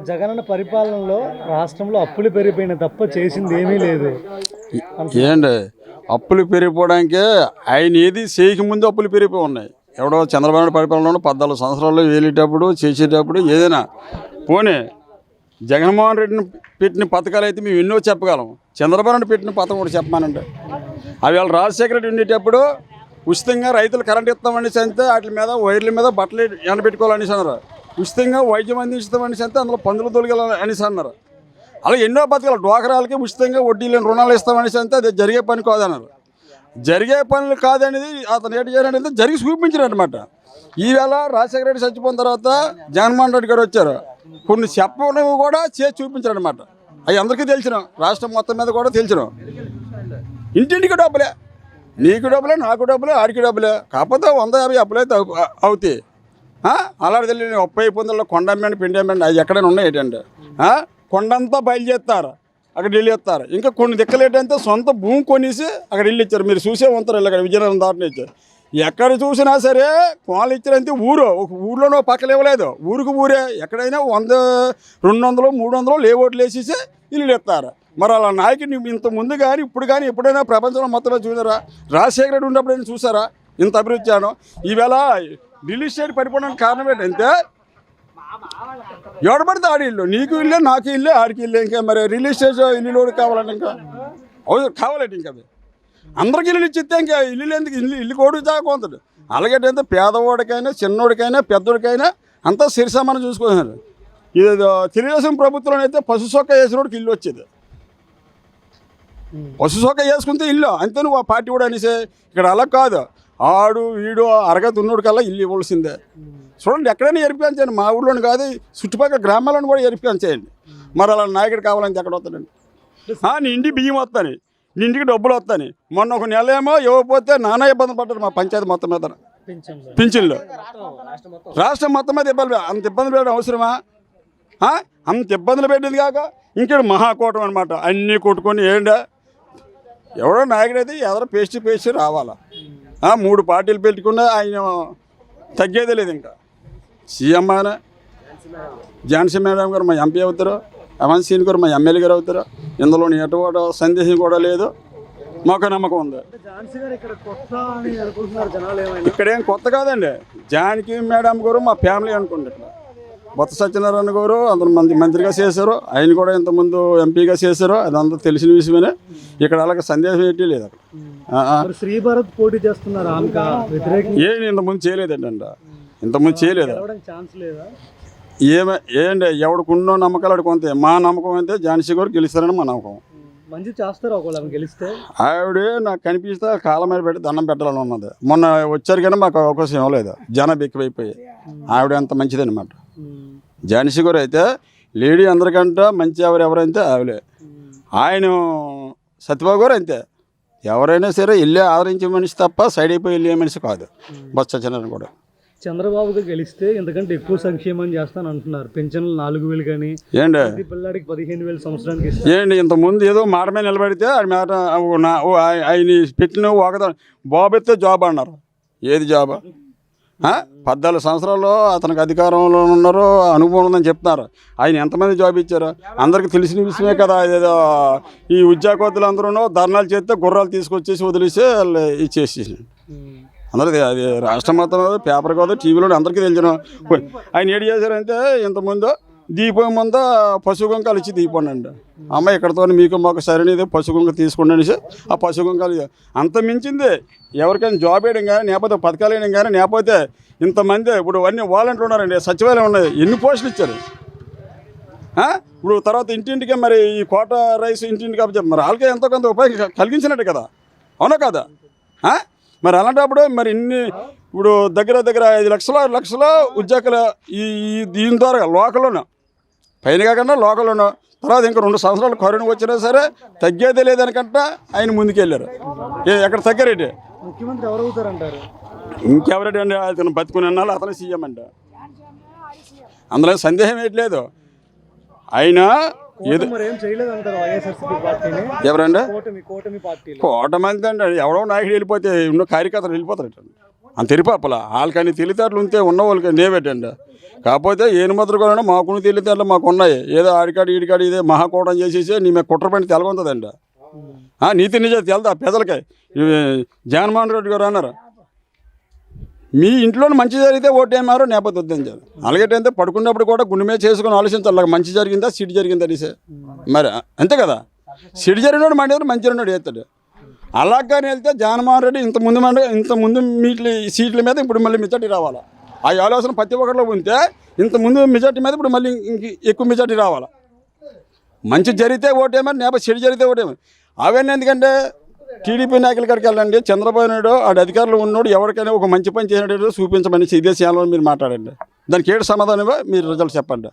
జగనన్న పరిపాలనలో రాష్ట్రంలో అప్పులు పెరిగిపోయిన తప్ప చేసింది ఏమీ లేదు. ఏంటి అప్పులు పెరిగిపోవడానికి ఆయన ఏది చేయకముందు అప్పులు పెరిగిపోయి ఉన్నాయి. ఎవడో చంద్రబాబు నాయుడు పరిపాలనలో 14 సంవత్సరాలు వేలేటప్పుడు చేసేటప్పుడు ఏదైనా పోనీ జగన్మోహన్ రెడ్డిని పెట్టిన పథకాలు అయితే మేము ఎన్నో చెప్పగలం. చంద్రబాబు నాయుడు పెట్టిన పథకం కూడా చెప్పమానంటే అవి వాళ్ళు రాజశేఖర రెడ్డి ఉండేటప్పుడు ఉచితంగా రైతులు కరెంట్ ఇస్తామనేసి అంతే వాటి మీద వైర్ల మీద బట్టలు ఎండబెట్టుకోవాలనేసి అన్నారు. ఉచితంగా వైద్యం అందిస్తామనేసి అంతే అందులో పందులు తొలగాలి అనేసి అన్నారు. అలా ఎన్నో పథకాలు డ్వాక్రాలకి ఉచితంగా వడ్డీ లేని రుణాలు ఇస్తామనేసి అంతే అది జరిగే పని కాదన్నారు. జరిగే పనులు కాదనేది అతను ఏంటి చేయాలనేది జరిగి చూపించారు అనమాట. ఈవేళ రాజశేఖర రెడ్డి చచ్చిపోయిన తర్వాత జగన్మోహన్ రెడ్డి గారు వచ్చారు, కొన్ని చెప్పడం కూడా చేసి చూపించారు అనమాట. అవి అందరికీ తెలిసిన, రాష్ట్రం మొత్తం మీద కూడా తెలిసిన. ఇంటింటికి డబ్బులే, నీకు డబ్బులే, నాకు డబ్బులే, ఆడికి డబ్బులే. కాకపోతే 150 అప్పులైతే అవుతాయి. అలాంటి తెలియని 30 పొందల్లో కొండ అమ్మండి, పిండి అమ్మండి, అవి ఎక్కడైనా ఉన్నాయి ఏంటంటే కొండంతా బయలుదేస్తారు, అక్కడ ఇల్లు ఇస్తారు. ఇంకా కొన్ని దిక్కలు ఏంటంటే సొంత భూమి కొనేసి అక్కడ ఇల్లు ఇచ్చారు. మీరు చూసే ఉంటారు, అక్కడ విజయనగరం దాటిని ఇచ్చారు. ఎక్కడ చూసినా సరే కోళ్ళు ఇచ్చారంతే. ఒక ఊర్లోనో పక్కలు ఇవ్వలేదు, ఊరికి ఊరే. ఎక్కడైనా 100, 200, 300 లేఅవుట్లు వేసేసి ఇల్లు ఇస్తారు. మరి అలా నాయకుడిని ఇంత ముందు కానీ ఇప్పుడు కానీ ఎప్పుడైనా ప్రపంచంలో మొత్తంలో చూసారా? రాజశేఖర రెడ్డి ఉన్నప్పుడైనా చూసారా ఇంత అభివృద్ధి చేయడం? ఈవేళ రిల్ ఎస్టేట్ పడిపోవడానికి కారణం ఏంటంటే ఎవడబడితే ఆడి ఇల్లు, నీకు ఇల్లే, నాకు ఇల్లే, ఆడికి ఇల్లే. ఇంకా మరి రిల్ ఎస్టేట్ ఇల్లు కావాలంటే ఇంకా కావాలంటే ఇంకా అది అందరికి ఇల్లు ఇచ్చితే ఇంకా ఇల్లు ఎందుకు? ఇల్లు కోడు జాగుతుంది. అలాగేంటే పేదవాడికైనా, చిన్నోడికైనా, పెద్దోడికైనా అంతా సిరిసమానం చూసుకుంటున్నారు. ఇది తెలుగుదేశం ప్రభుత్వంలో అయితే పశు సొక్క వేసినోడికి ఇల్లు వచ్చేది. పశు సొక్క వేసుకుంటే ఇల్లు అంతే. నువ్వు ఆ పార్టీ కూడా అనేసే. ఇక్కడ అలా కాదు, ఆడు వీడు అరగతి ఉన్నోడి కల్లా ఇల్లు ఇవ్వాల్సిందే. చూడండి, ఎక్కడైనా ఎరిపించండి. మా ఊళ్ళోని కాదు, చుట్టుపక్కల గ్రామాలను కూడా ఎరిపించేయండి. మరి అలా నాయకుడు కావాలంటే ఎక్కడ వస్తాడండి? నీ ఇంటికి బియ్యం వస్తాను, నీ ఇంటికి డబ్బులు వస్తాను. మొన్న ఒక నెల ఏమో ఇవ్వకపోతే నానా ఇబ్బంది పడ్డారు మా పంచాయతీ మొత్తం మీద. పింఛన్లు రాష్ట్రం మొత్తం మీద ఇబ్బంది. అంత ఇబ్బంది పెట్టడం అవసరమా? అంత ఇబ్బందులు పెట్టింది కాక ఇంకేడు మహాకూటం అనమాట. అన్నీ కొట్టుకొని ఏంటా ఎవడో నాయకుడు అయితే ఎదరో పేస్ట్ రావాలా. 3 పార్టీలు పెట్టుకున్నా ఆయన తగ్గేదే లేదు. ఇంకా సీఎం ఆయన ఝాన్సీ మేడం గారు మా ఎంపీ అవుతారు, అవంత్ సీన్ గారు మా ఎమ్మెల్యే గారు అవుతారు. ఇందులో ఎటువంటి సందేశం కూడా లేదు. మాకు నమ్మకం ఉంది. ఇక్కడేం కొత్త కాదండి. జానకి మేడం గారు మా ఫ్యామిలీ అనుకోండి. ఇక్కడ బొత్స సత్యనారాయణ గారు అందరు మంత్రిగా చేశారు, ఆయన కూడా ఇంతకుముందు ఎంపీగా చేశారు. అదంతా తెలిసిన విషయమే. ఇక్కడ అలాగే సందేశం ఏంటి లేదు. అక్కడ శ్రీభరత్ పోటీ చేస్తున్నారు, ఏంటి ఇంతకుముందు చేయలేదండి. ఇంతకుముందు చేయలేదు. ఏంటి ఎవడికున్నో నమ్మకాలు అడిగి కొంత. మా నమ్మకం అయితే ఝాన్సీ గారు గెలుస్తారని మా నమ్మకం. మంచి చేస్తారు ఒకవేళ గెలిస్తే. ఆవిడే నాకు కనిపిస్తే కాళ్ళ మీద పెట్టి దండం పెట్టాలని ఉన్నది. మొన్న వచ్చారు కానీ మాకు అవకాశం ఇవ్వలేదు, జనం ఎక్కువైపోయి. ఆవిడ అంత మంచిదనమాట. ఝాన్సీ గారు అయితే లేడీ అందరికంటే మంచి ఎవరైతే ఆవిడే. ఆయన సత్యబాబు గారు అంతే. ఎవరైనా సరే వెళ్ళే ఆదరించే మనిషి తప్ప సైడ్ అయిపోయి వెళ్ళే మనిషి కాదు. బొత్స సత్యనారాయణ కూడా. చంద్రబాబుగా గెలిస్తే ఎందుకంటే ఎక్కువ సంక్షేమం చేస్తాను అంటున్నారు. పెన్షన్లు 4000 కానీ ఏంటి పిల్లాడికి 15,000 సంవత్సరానికి ఏంటి? ఇంతకుముందు ఏదో మాట మీద నిలబడితే అది మాట ఆయన పెట్టిన ఒకదా బాబు ఎత్తే జాబ్ అన్నారు. ఏది జాబ్? 14 సంవత్సరాలు అతనికి అధికారంలో ఉన్నారు, అనుభవం ఉందని చెప్తున్నారు. ఆయన ఎంతమంది జాబ్ ఇచ్చారు? అందరికీ తెలిసిన విషయమే కదా. ఏదో ఈ ఉద్యోగస్తులు అందరూ ధర్నాలు చేస్తే గుర్రాలు తీసుకొచ్చేసి వదిలేసి ఇచ్చేసి అందరికీ అది రాష్ట్రం మొత్తం పేపర్ కాదు, టీవీలో అందరికీ తెలిసిన. ఆయన ఏడు చేశారంటే ఇంతకుముందు దీపం ముందు పశు గుంకాలు ఇచ్చి దీపండి. అమ్మాయి ఇక్కడతో మీకు మాకు సరైనది పశు గుంక తీసుకోండి అనేసి ఆ పశు గుంకాలు అంత మించింది. ఎవరికైనా జాబ్ వేయడం కానీ, లేకపోతే పథకాలు వేయడం కానీ, లేకపోతే ఇంతమంది ఇప్పుడు అన్ని వాలంటీర్లు ఉన్నారండి, సచివాలయం ఉన్నాయి. ఎన్ని పోస్టులు ఇచ్చారు? ఇప్పుడు తర్వాత ఇంటింటికి మరి ఈ కోట రైస్ ఇంటింటికి అప్పచెప్పారు. మరి వాళ్ళకే ఎంతో కొంత ఉపయోగం కలిగించినట్టు కదా, అవునా కదా? మరి అలాంటప్పుడు మరి ఇప్పుడు దగ్గర 5 లక్షల 6 లక్షల ఉద్యోగాలు ఈ దీని ద్వారా లోకల్లోనూ పైన కాకుండా లోకల్లోనూ. తర్వాత ఇంకా 2 సంవత్సరాలు కరోనా వచ్చినా సరే తగ్గేదే లేదనికంటే ఆయన ముందుకెళ్ళారు. ఎక్కడ తగ్గారేంటి? ముఖ్యమంత్రి ఎవరు అవుతారంటారు? ఇంకెవరంటే అండి, అతను బతుకుని అన్నాళ్ళు అతను సీఎం అంట. అందులో సందేహం ఏంటలేదు. ఆయన ఎవరండి? కూటమి అంతే అండి. ఎవడో నాయకుడు వెళ్ళిపోతే ఉన్న కార్యకర్తలు వెళ్ళిపోతారు. అంత తెరిపాపల వాళ్ళకని తెలివితేటలు ఉంటే ఉన్న వాళ్ళకి నేవేటండి. కాకపోతే ఏను ముద్రకోవాలన్నా మాకున్న తెలివితేటలు మాకు ఉన్నాయి. ఏదో ఆడికాడు ఈడికాడు ఇదే మహాకూటం చేసేసి నీ మీద కుట్ర పని తెలగొంటుందండి. నీతి నిజం తెలదా పెదలకి. జగన్మోహన్ రెడ్డి గారు అన్నారు మీ ఇంట్లో మంచి జరిగితే ఓటేమారో నేపథ్యం వద్దని చెప్పి. అలాగేటంటే పడుకున్నప్పుడు కూడా గుండె మీద చేసుకుని ఆలోచించాలి మంచి జరిగిందా సిడి జరిగిందా అనేసి. మరి అంతే కదా, సిడి జరిగినాడు మండి మంచి ఉన్నాడు వేస్తాడు. అలాగని వెళ్తే జగన్మోహన్ రెడ్డి ఇంతకుముందు సీట్ల మీద ఇప్పుడు మళ్ళీ మెజార్టీ రావాలా. ఆ ఆలోచన ప్రతి ఒక్కరిలో ఉంటే ఇంతకుముందు మెజార్టీ మీద ఇప్పుడు మళ్ళీ ఇంక ఎక్కువ మెజార్టీ రావాలా. మంచి జరిగితే ఓటేమని నేపథ్యం చెడు జరిగితే ఓటేమని అవన్నీ. ఎందుకంటే టీడీపీ నాయకుల కాడికి వెళ్ళండి, చంద్రబాబు నాయుడు ఆడ అధికారులు ఉన్నాడు ఎవరికైనా ఒక మంచి పని చేసినట్టు చూపించమని ఇదే ఛానల్లో మీరు మాట్లాడండి. దానికి ఏడు సమాధానమో మీరు రిజల్ట్ చెప్పండి.